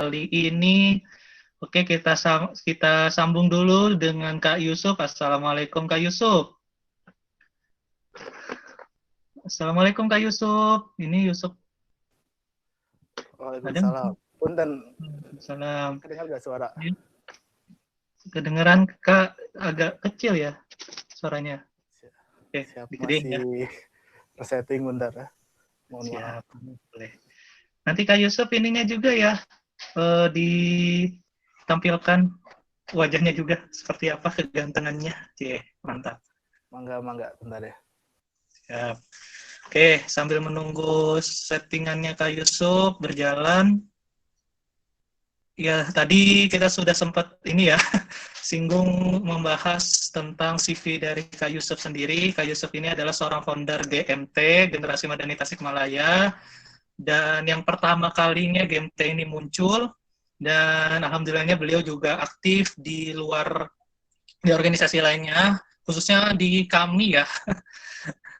kali ini. Oke, kita sambung dulu dengan Kak Yusuf. Assalamualaikum Kak Yusuf. Assalamualaikum Kak Yusuf. Ini Yusuf ada nggak? Waalaikumsalam. Punten, Salam. kedengar gak suara? Kedengeran Kak agak kecil ya suaranya. Oke, Siap, digedein ya. masih resetting bentar ya. Mohon maaf. Siap, boleh. Nanti Kak Yusuf ininya juga ya, ditampilkan wajahnya juga seperti apa kegantengannya. Mantap. Mangga, bentar ya. Siap. Oke, sambil menunggu settingannya Kak Yusuf berjalan, ya tadi kita sudah sempat ini ya, singgung membahas tentang CV dari Kak Yusuf sendiri. Kak Yusuf ini adalah seorang founder GMT, Generasi Madani Tasikmalaya, dan yang pertama kalinya GMT ini muncul, dan alhamdulillahnya beliau juga aktif di luar, di organisasi lainnya, khususnya di kami ya,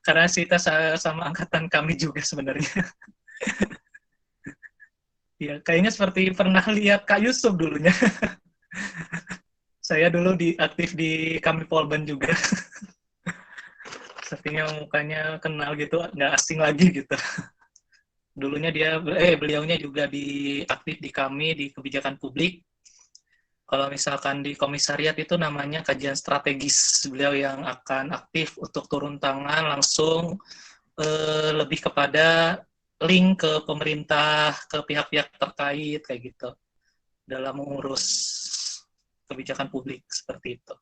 karena kita sama angkatan kami juga sebenarnya. Ya, kayaknya seperti pernah lihat Kak Yusuf dulunya. Saya dulu aktif di kami Polban juga. Sepertinya mukanya kenal gitu, nggak asing lagi gitu. Dulunya beliaunya juga aktif di kami di kebijakan publik. Kalau misalkan di komisariat itu namanya kajian strategis. Beliau yang akan aktif untuk turun tangan langsung, lebih kepada link ke pemerintah, ke pihak-pihak terkait kayak gitu dalam mengurus kebijakan publik seperti itu.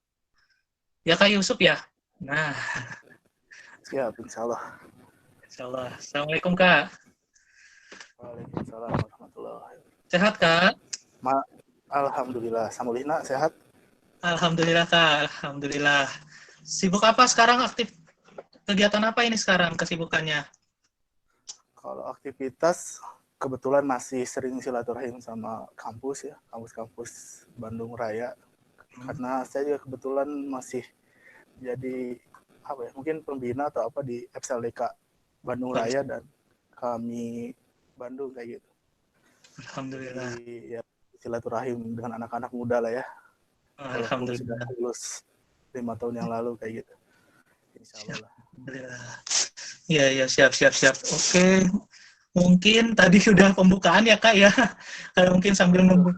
Ya Kak Yusuf ya. Nah, Siap, insya Allah. insyaallah. Assalamualaikum Kak. Waalaikumsalam warahmatullahi wabarakatuh. Sehat Kak? Alhamdulillah. Samulina sehat? Alhamdulillah Kak. Alhamdulillah. Sibuk apa sekarang? Aktif kegiatan apa ini sekarang kesibukannya? Kalau aktivitas, kebetulan masih sering silaturahim sama kampus ya, kampus-kampus Bandung Raya. Karena saya juga kebetulan masih jadi apa ya, mungkin pembina atau apa di FSLDK Bandung Raya dan kami Bandung kayak gitu. Alhamdulillah. Jadi ya silaturahim dengan anak-anak muda lah ya. Walaupun sudah lulus 5 tahun yang lalu kayak gitu. Insya Allah lah. Alhamdulillah. Iya, siap. Oke. Mungkin tadi sudah pembukaan ya Kak ya. Mungkin sambil nunggu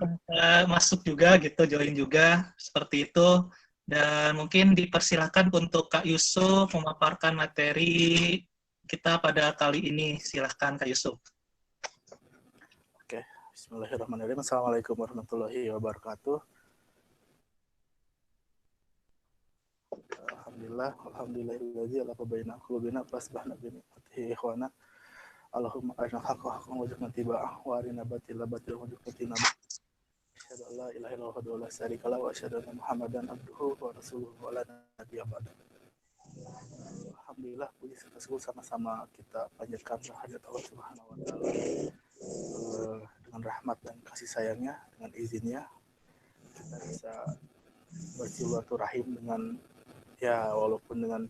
masuk juga gitu, join juga seperti itu. Dan mungkin dipersilakan untuk Kak Yusuf memaparkan materi kita pada kali ini. Silahkan Kak Yusuf. Oke, bismillahirrahmanirrahim. Assalamualaikum warahmatullahi wabarakatuh. Alhamdulillahirrahmanirrahim. Ala qabaina qulubina fasbahna bi ni'matihi ikhwana. Allahumma arina haqqa haqqan warzuqna tiba'ah wa arina batila batilan warzuqna tinabah. Asyhadu an la ilaha illallah wa la syarika lahu wa asyhadu anna Muhammadan abduhu wa rasuluhu wa la nabiyya ba'da. Alhamdulillah, puji serta syukur sama-sama kita panjatkan kehadirat Allah Subhanahu wa taala. Dengan rahmat dan kasih sayangnya, dengan izinnya kita bisa bersilaturahim dengan ya walaupun dengan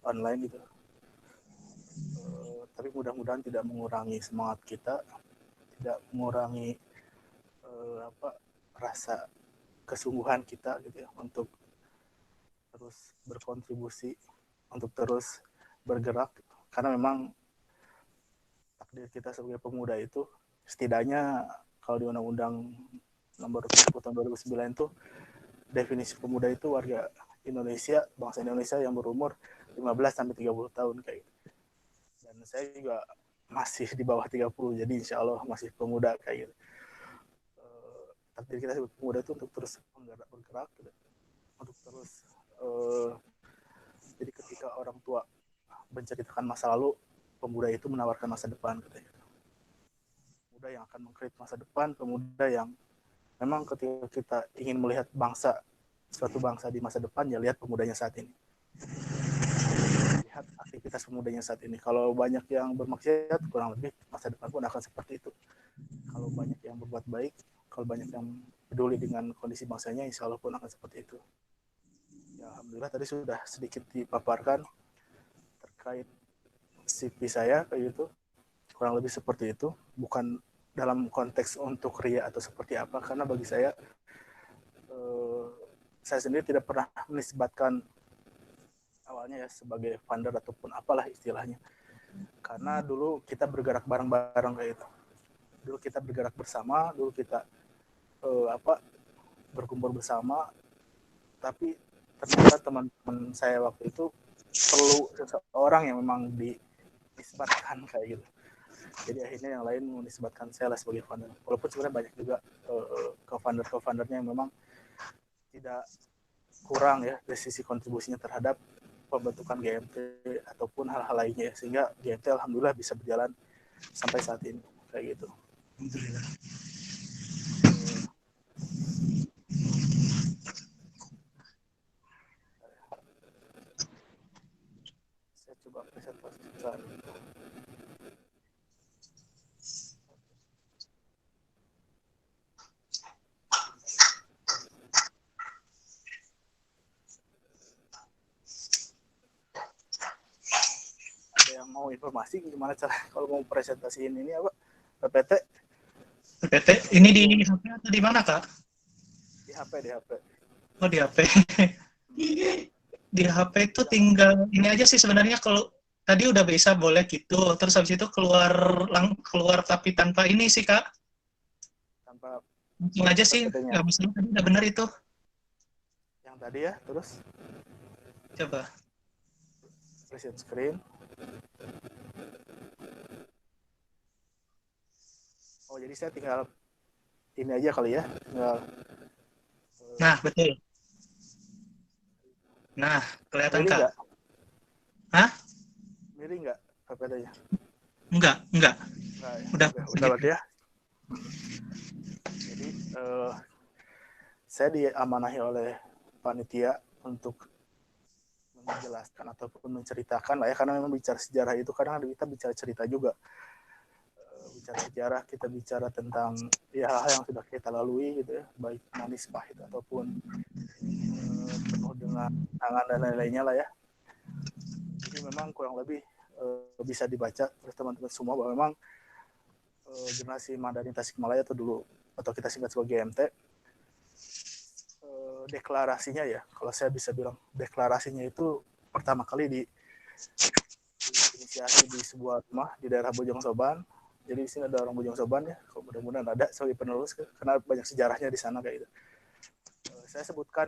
online gitu. Tapi mudah-mudahan tidak mengurangi semangat kita, tidak mengurangi rasa kesungguhan kita gitu ya untuk terus berkontribusi, untuk terus bergerak gitu. Karena memang takdir kita sebagai pemuda itu setidaknya kalau di Undang-Undang Nomor 40 Tahun 2009 itu definisi pemuda itu warga Indonesia, bangsa Indonesia yang berumur 15 sampai 30 tahun kayak gitu. Dan saya juga masih di bawah 30, jadi insya Allah masih pemuda kayak gitu. Takdir kita sebagai pemuda itu untuk terus bergerak gitu. Untuk terus jadi ketika orang tua menceritakan masa lalu, pemuda itu menawarkan masa depan gitu. Pemuda yang akan mengkreat masa depan, pemuda yang memang ketika kita ingin melihat suatu bangsa di masa depan, ya lihat pemudanya saat ini. Lihat aktivitas pemudanya saat ini. Kalau banyak yang bermaksiat, kurang lebih masa depan pun akan seperti itu. Kalau banyak yang berbuat baik, kalau banyak yang peduli dengan kondisi bangsanya, insya Allah pun akan seperti itu. Ya, alhamdulillah tadi sudah sedikit dipaparkan terkait CV saya kayak gitu. Kurang lebih seperti itu. Bukan dalam konteks untuk ria atau seperti apa, karena bagi saya sendiri tidak pernah menisbatkan awalnya ya sebagai founder ataupun apalah istilahnya, karena dulu kita bergerak bareng-bareng kayak itu, dulu kita bergerak bersama, dulu kita berkumpul bersama, tapi ternyata teman-teman saya waktu itu perlu seseorang yang memang dinisbatkan kayak gitu. Jadi akhirnya yang lain menisbatkan saya lah sebagai founder. Walaupun sebenarnya banyak juga co-foundernya yang memang tidak kurang ya dari sisi kontribusinya terhadap pembentukan GMT ataupun hal-hal lainnya, sehingga GMT alhamdulillah bisa berjalan sampai saat ini kayak gitu. Alhamdulillah. Saya coba presentasikan. Yang mau informasi gimana cara kalau mau presentasiin ini apa PPT? PPT ini di HP atau di mana, Kak? Di HP. Oh, di HP. Di HP itu tinggal ini aja sih sebenarnya, kalau tadi udah bisa boleh gitu, terus habis itu keluar tapi tanpa ini sih, Kak. Tanpa langsung aja sih, nggak masalah, tadi udah benar itu. Yang tadi ya, terus Coba. present screen. Oh, jadi saya tinggal ini aja kali ya. Tinggal, nah, betul. Nah, kelihatan, miring Kak? Nggak? Hah? Miring nggak PPT-nya? Enggak. Nah, Udah berarti ya. Jadi saya diamanahi oleh panitia untuk menjelaskan ataupun menceritakan lah ya, karena memang bicara sejarah itu kadang kita bicara cerita juga, bicara sejarah, kita bicara tentang ya hal-hal yang sudah kita lalui gitu ya, baik manis pahit ataupun penuh dengan tangan dan lain-lainnya lah ya. Jadi memang kurang lebih bisa dibaca oleh teman-teman semua bahwa memang generasi Madani Tasikmalaya atau dulu atau kita singkat sebagai GMT, deklarasinya ya, kalau saya bisa bilang deklarasinya itu pertama kali diinisiasi di sebuah rumah di daerah Bojong Soban. Jadi di sini ada orang Bojong Soban ya, mudah-mudahan ada sebagai penerus karena banyak sejarahnya di sana kayak gitu. Saya sebutkan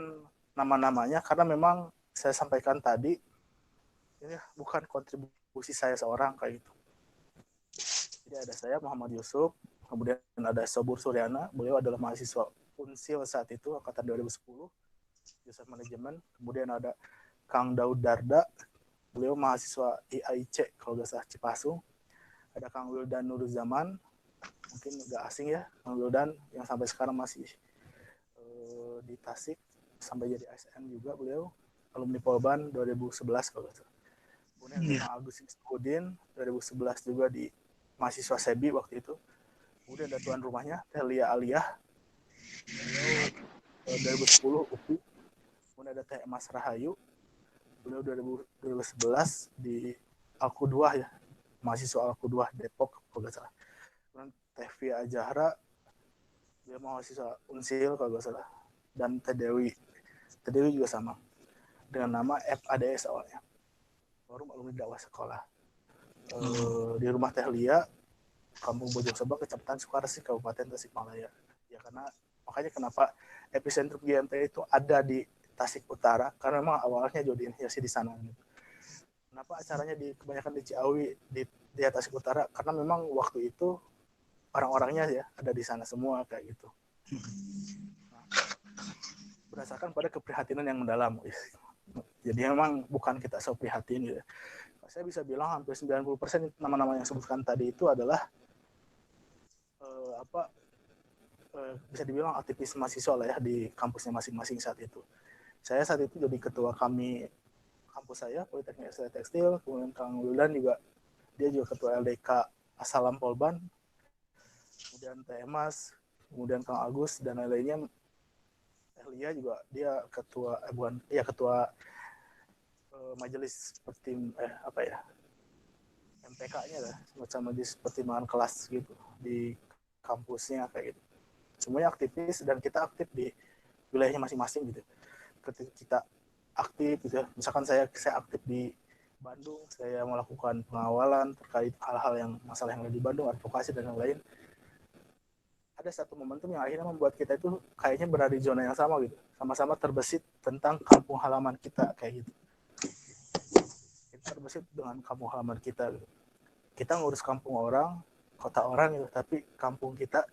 nama-namanya karena memang saya sampaikan tadi ini bukan kontribusi saya seorang kayak gitu. Jadi ada saya Muhammad Yusuf, kemudian ada Sobur Suryana, beliau adalah mahasiswa Unsil saat itu angkatan 2010 jurusan manajemen. Kemudian ada Kang Daud Darda, beliau mahasiswa IAIC kalau nggak salah Cipasung. Ada Kang Wildan Nurzaman, mungkin nggak asing ya, Kang Wildan yang sampai sekarang masih di Tasik sampai jadi ASN juga, beliau alumni Polban 2011 kalau nggak salah. Kemudian ada Kang Agus Kudin 2011 juga di mahasiswa SEBI waktu itu. Kemudian ada tuan rumahnya Telia Aliyah, beliau 2010 UPI. Kemudian ada Teh Emas Rahayu, beliau 2011 di Al-Qudwah ya, mahasiswa Al-Qudwah Depok kalau nggak salah. Kemudian Teh Fia Ajahra, dia mahasiswa Unsil kalau nggak salah. Dan Teh Dewi juga sama dengan nama FADS awalnya, Forum Alumni Dakwah Sekolah. Di rumah Teh Lia, Kampung Bojong Soban, Kecamatan Sukarsih, Kabupaten Tasikmalaya. Ya karena makanya kenapa epicentrum GMT itu ada di Tasik Utara, karena memang awalnya jauh diinisiasi di sana. Kenapa acaranya kebanyakan di Ciawi, di Tasik Utara? Karena memang waktu itu orang-orangnya ya ada di sana semua kayak gitu. Nah, berdasarkan pada keprihatinan yang mendalam. Jadi memang bukan kita so prihatin gitu. Saya bisa bilang hampir 90% nama-nama yang sebutkan tadi itu adalah bisa dibilang aktivis mahasiswa lah ya di kampusnya masing-masing saat itu. Saya saat itu jadi ketua kampus saya, Politeknik ST Tekstil, kemudian Kang Wildan juga, dia juga ketua LDK Asalam Polban, kemudian Teh Emas, kemudian Kang Agus dan lain-lainnya. Elia juga dia ketua ketua majelis MPK-nya lah, semacam majelis pertimbangan kelas gitu di kampusnya kayak gitu. Semuanya aktivis dan kita aktif di wilayahnya masing-masing gitu. Ketika kita aktif gitu, misalkan saya aktif di Bandung, saya melakukan pengawalan terkait hal-hal yang masalah yang ada di Bandung, advokasi dan yang lain. Ada satu momentum yang akhirnya membuat kita itu kayaknya berada di zona yang sama gitu, sama-sama terbesit tentang kampung halaman kita kayak gitu. Kita terbesit dengan kampung halaman kita gitu. Kita ngurus kampung orang, kota orang gitu, tapi kampung kita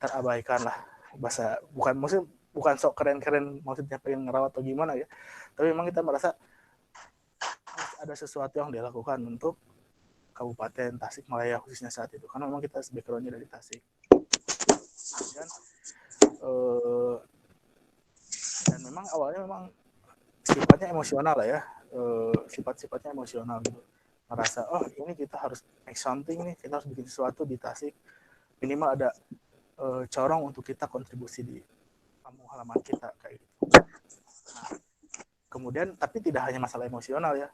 terabaikan lah. Bahasa bukan sok keren-keren maksudnya pengen ngerawat atau gimana ya, tapi memang kita merasa ada sesuatu yang dilakukan untuk Kabupaten Tasikmalaya khususnya saat itu, karena memang kita backgroundnya dari Tasik. Dan memang awalnya memang sifatnya emosional lah ya, sifat-sifatnya emosional gitu, merasa oh ini kita harus make something nih, kita harus bikin sesuatu di Tasik, minimal ada corong untuk kita kontribusi di kampung halaman kita kayak gitu. Nah, kemudian tapi tidak hanya masalah emosional ya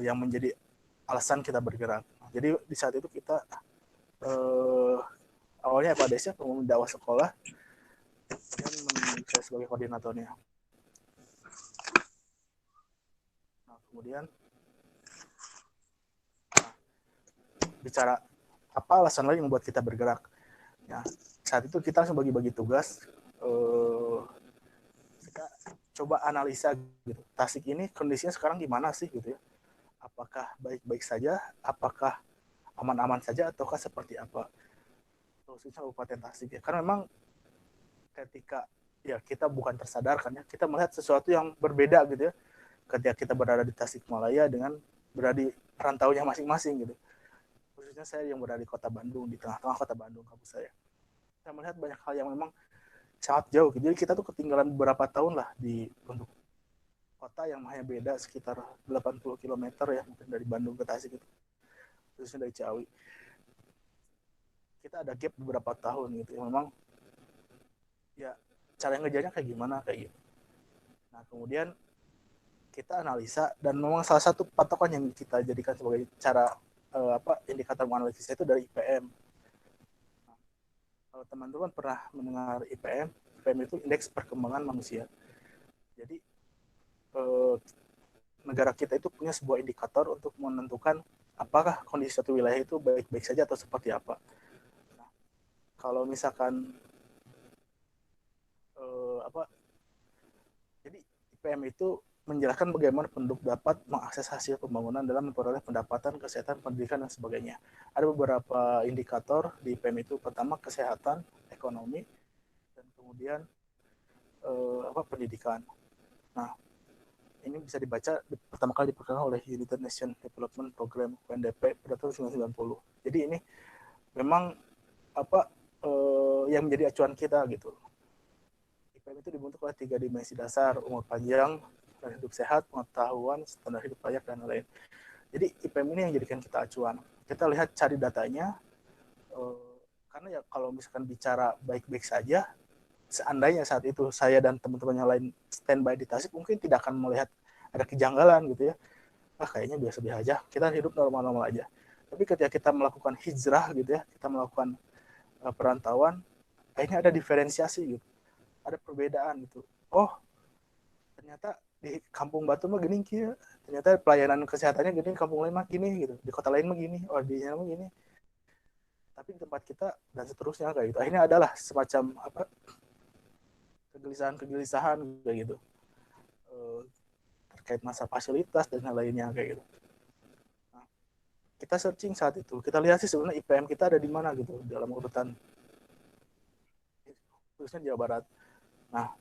yang menjadi alasan kita bergerak. Jadi di saat itu kita awalnya Pak Desya pengumuman dakwah sekolah dan menunjuk saya sebagai koordinatornya. Nah, kemudian bicara apa alasan lain yang membuat kita bergerak. Ya, saat itu kita langsung bagi-bagi tugas. Kita coba analisa gitu. Tasik ini kondisinya sekarang gimana sih gitu ya? Apakah baik-baik saja? Apakah aman-aman saja? Ataukah seperti apa? Khususnya Kabupaten Tasik ya. Karena memang ketika ya kita bukan tersadarkan ya, kita melihat sesuatu yang berbeda gitu ya. Ketika kita berada di Tasikmalaya dengan berada di rantaunya masing-masing gitu. Khususnya saya yang berada di kota Bandung, di tengah-tengah kota Bandung, kampus saya. Saya melihat banyak hal yang memang sangat jauh. Jadi kita tuh ketinggalan beberapa tahun lah di untuk kota yang hanya beda sekitar 80 km ya, mungkin dari Bandung ke Tasik itu. Khususnya dari Ciawi. Kita ada gap beberapa tahun gitu. Yang memang ya cara ngejarnya kayak gimana kayak gitu. Nah, kemudian kita analisa dan memang salah satu patokan yang kita jadikan sebagai cara indikator menganalisis itu dari IPM. Nah, kalau teman-teman pernah mendengar IPM, IPM itu indeks perkembangan manusia. Jadi negara kita itu punya sebuah indikator untuk menentukan apakah kondisi satu wilayah itu baik-baik saja atau seperti apa. Nah, kalau misalkan jadi IPM itu menjelaskan bagaimana penduduk dapat mengakses hasil pembangunan dalam memperoleh pendapatan, kesehatan, pendidikan, dan sebagainya. Ada beberapa indikator di IPM itu. Pertama, kesehatan, ekonomi, dan kemudian pendidikan. Nah, ini bisa dibaca pertama kali diperkenalkan oleh United Nations Development Program (UNDP) pada tahun 1990. Jadi ini memang yang menjadi acuan kita gitu. IPM itu dibentuk oleh 3 dimensi dasar: umur panjang, hidup sehat, pengetahuan, standar hidup layak, dan lain. Jadi IPM ini yang jadikan kita acuan. Kita lihat cari datanya, karena ya kalau misalkan bicara baik-baik saja, seandainya saat itu saya dan teman-teman yang lain standby di Tasik, mungkin tidak akan melihat ada kejanggalan gitu ya. Kayaknya biasa-biasa aja, kita hidup normal-normal aja. Tapi ketika kita melakukan hijrah gitu ya, kita melakukan perantauan, akhirnya ada diferensiasi gitu, ada perbedaan gitu. Oh, ternyata di kampung Batu mah gini kia, ternyata pelayanan kesehatannya gini, kampung lain mah gini gitu, di kota lain mah gini, oh di sana mah gini. Tapi di tempat kita dan seterusnya kayak gitu. Akhirnya adalah semacam kegelisahan kayak gitu, terkait masa fasilitas dan lainnya kayak gitu. Nah, kita searching saat itu, kita lihat sih sebenarnya IPM kita ada di mana gitu dalam urutan khususnya Jawa Barat. Nah,